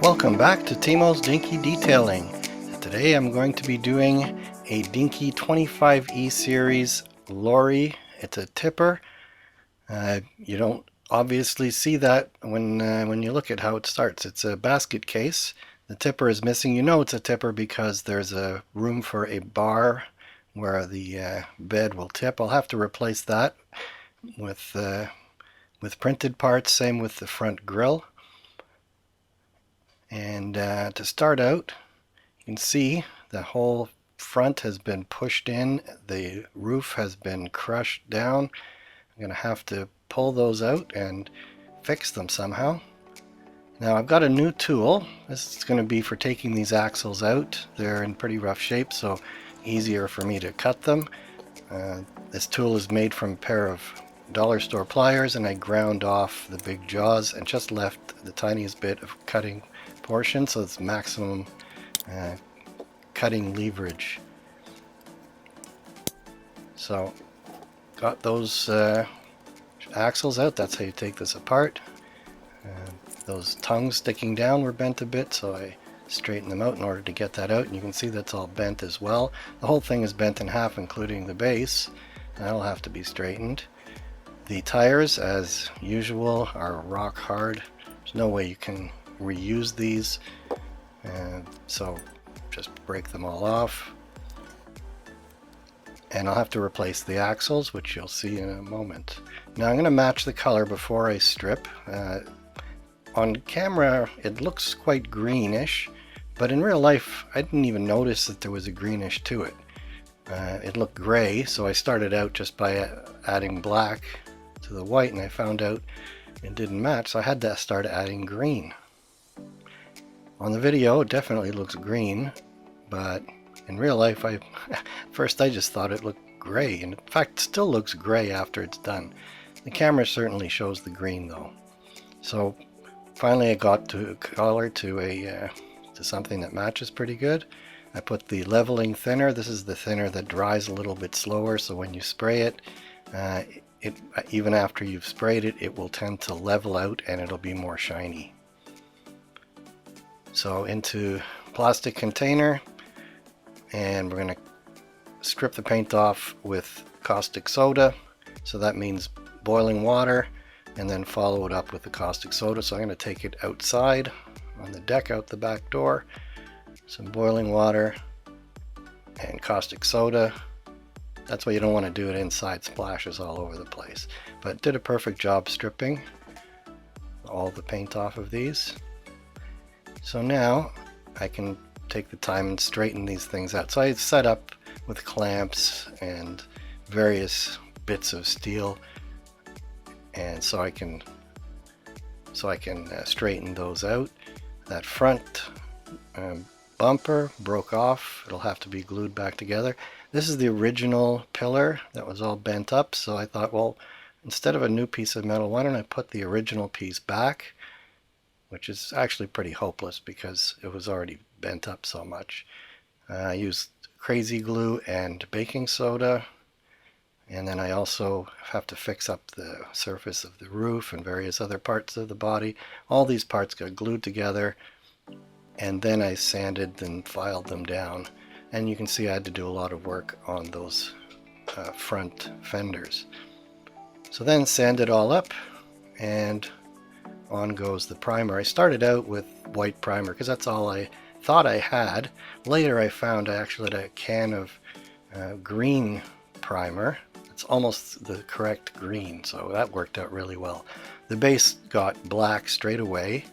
Welcome back to Timo's Dinky Detailing. Today I'm going to be doing a Dinky 25E series Lorry. It's a tipper. You don't obviously see that when you look at how it starts. It's a basket case. The tipper is missing. You know it's a tipper because there's a room for a bar where the bed will tip. I'll have to replace that with printed parts. Same with the front grille. And to start out, you can see the whole front has been pushed in, the roof has been crushed down. I'm going to have to pull those out and fix them somehow. Now I've got a new tool. This is going to be for taking these axles out. They're in pretty rough shape, so easier for me to cut them. This tool is made from a pair of dollar store pliers, and I ground off the big jaws and just left the tiniest bit of cutting portion, so it's maximum cutting leverage. So got those axles out. That's how you take this apart. Those tongues sticking down were bent a bit, so I straightened them out in order to get that out, and you can see that's all bent as well. The whole thing is bent in half, including the base. That'll have to be straightened. The tires, as usual, are rock hard. There's no way you can reuse these, so just break them all off. And I'll have to replace the axles, which you'll see in a moment. Now I'm going to match the color before I strip. On camera it looks quite greenish, but in real life I didn't even notice that there was a greenish to it. It looked gray, so I started out just by adding black to the white, and I found out it didn't match, so I had to start adding green. On the video it definitely looks green, but in real life first I just thought it looked gray, and in fact it still looks gray after it's done. The camera certainly shows the green though. So finally I got to color to something that matches pretty good. I put the leveling thinner. This is the thinner that dries a little bit slower, so when you spray it, even after you've sprayed it, it will tend to level out and it'll be more shiny. So into plastic container, and we're going to strip the paint off with caustic soda. So that means boiling water, and then follow it up with the caustic soda. So I'm going to take it outside on the deck, out the back door. Some boiling water and caustic soda. That's why you don't want to do it inside, splashes all over the place. But it did a perfect job stripping all the paint off of these. So now I can take the time and straighten these things out. So I set up with clamps and various bits of steel, and so I can straighten those out. That front bumper broke off. It'll have to be glued back together. This is the original pillar that was all bent up, so I thought, well, instead of a new piece of metal, why don't I put the original piece back, which is actually pretty hopeless because it was already bent up so much. I used crazy glue and baking soda, and then I also have to fix up the surface of the roof and various other parts of the body. All these parts got glued together, and then I sanded and filed them down. And you can see I had to do a lot of work on those front fenders. So then sand it all up, and on goes the primer. I started out with white primer because that's all I thought I had. Later I found I actually had a can of green primer. It's almost the correct green, so that worked out really well. The base got black straight away.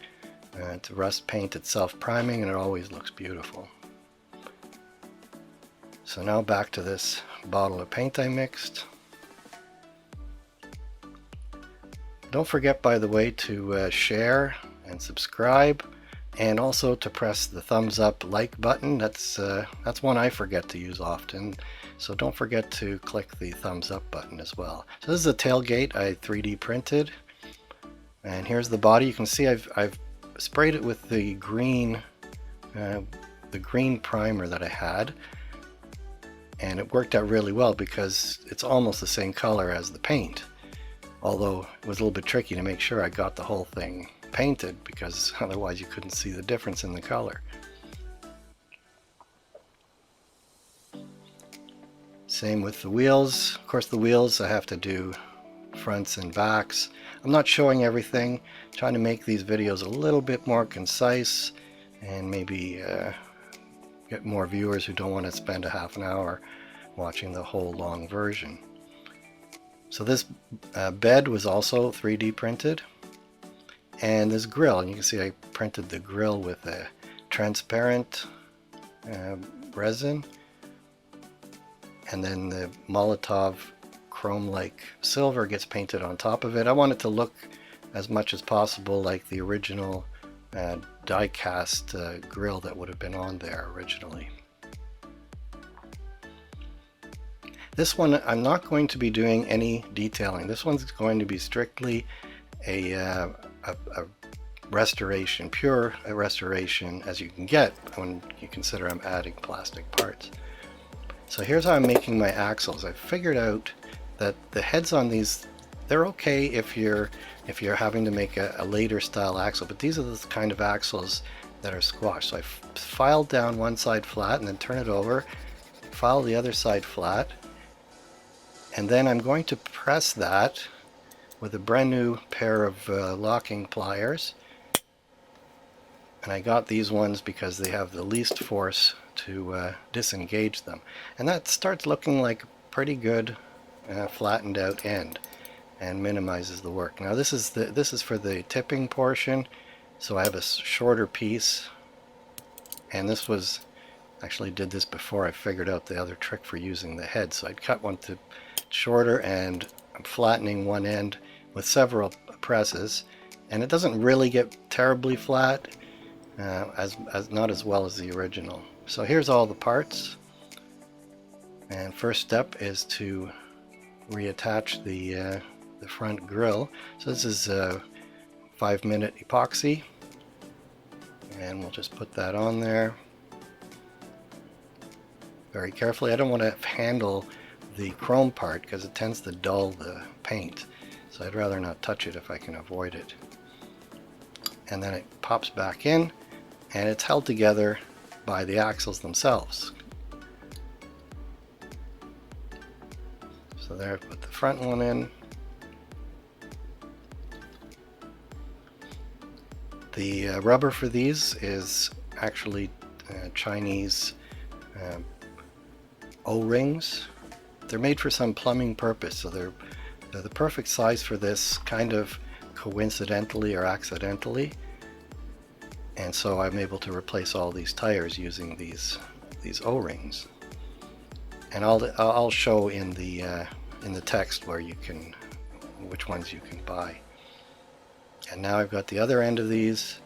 It's rust paint, it's self-priming, and it always looks beautiful. So now back to this bottle of paint I mixed. Don't forget, by the way, to share and subscribe, and also to press the thumbs up like button. That's one I forget to use often, so don't forget to click the thumbs up button as well. So this is a tailgate I 3D printed, and here's the body. You can see I've sprayed it with the green primer that I had, and it worked out really well because it's almost the same color as the paint, although it was a little bit tricky to make sure I got the whole thing painted, because otherwise you couldn't see the difference in the color. Same with the wheels. Of course, the wheels I have to do fronts and backs. I'm not showing everything, trying to make these videos a little bit more concise and maybe get more viewers who don't want to spend a half an hour watching the whole long version. So this bed was also 3D printed, and this grill, and you can see I printed the grill with a transparent resin, and then the Molotov chrome-like silver gets painted on top of it. I want it to look as much as possible like the original die-cast grill that would have been on there originally. This one I'm not going to be doing any detailing. This one's going to be strictly a restoration, pure restoration as you can get when you consider I'm adding plastic parts. So here's how I'm making my axles. I figured out that the heads on these, they're okay if you're having to make a later style axle, but these are the kind of axles that are squashed. So I filed down one side flat and then turn it over, file the other side flat, and then I'm going to press that with a brand new pair of locking pliers. And I got these ones because they have the least force to disengage them. And that starts looking like a pretty good flattened out end and minimizes the work. Now this is for the tipping portion, so I have a shorter piece, and this was actually did this before I figured out the other trick for using the head. So I'd cut one to shorter, and I'm flattening one end with several presses, and it doesn't really get terribly flat, not as well as the original. So here's all the parts, and first step is to reattach the front grille. So this is a 5-minute epoxy, and we'll just put that on there very carefully. I don't want to handle the chrome part because it tends to dull the paint, so I'd rather not touch it if I can avoid it. And then it pops back in, and it's held together by the axles themselves. So there, I put the front one in. The rubber for these is actually Chinese O-rings. They're made for some plumbing purpose, so they're the perfect size for this, kind of coincidentally or accidentally. And so I'm able to replace all these tires using these O-rings. And I'll show in the text where you can, which ones you can buy. And now I've got the other end of these,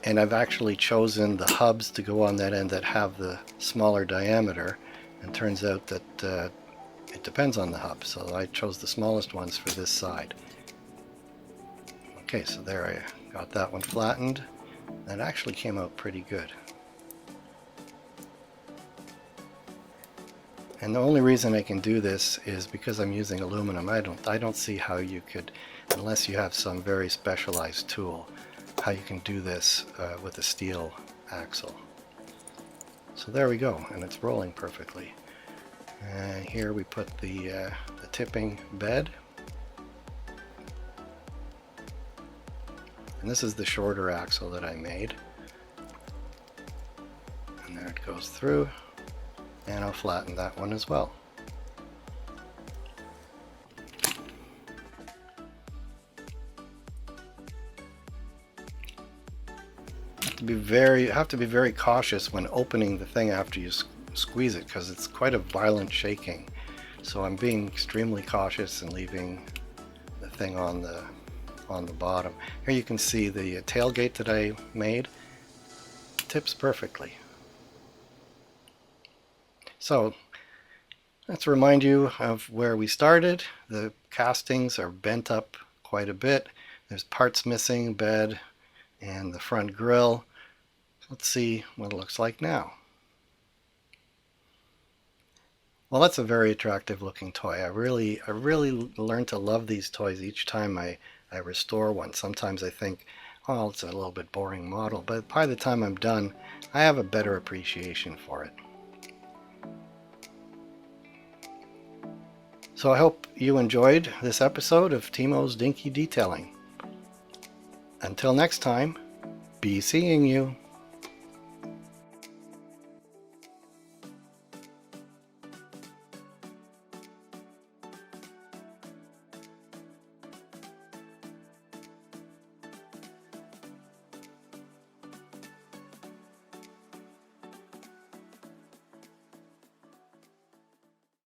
and I've actually chosen the hubs to go on that end that have the smaller diameter. And turns out that it depends on the hub, so I chose the smallest ones for this side. Okay, so there, I got that one flattened. That actually came out pretty good. And the only reason I can do this is because I'm using aluminum. I don't see how you could, unless you have some very specialized tool, how you can do this with a steel axle. So there we go, and it's rolling perfectly. And here we put the tipping bed. And this is the shorter axle that I made. And there it goes through. And I'll flatten that one as well. You have to be very cautious when opening the thing after you squeeze it, because it's quite a violent shaking. So I'm being extremely cautious and leaving the thing on the bottom. Here you can see the tailgate that I made tips perfectly. So let's remind you of where we started. The castings are bent up quite a bit. There's parts missing, bed and the front grille. Let's see what it looks like now. Well, that's a very attractive looking toy. I really learned to love these toys each time I I restore one. Sometimes I think, oh, it's a little bit boring model, but by the time I'm done, I have a better appreciation for it. So I hope you enjoyed this episode of Timo's Dinky Detailing. Until next time, be seeing you.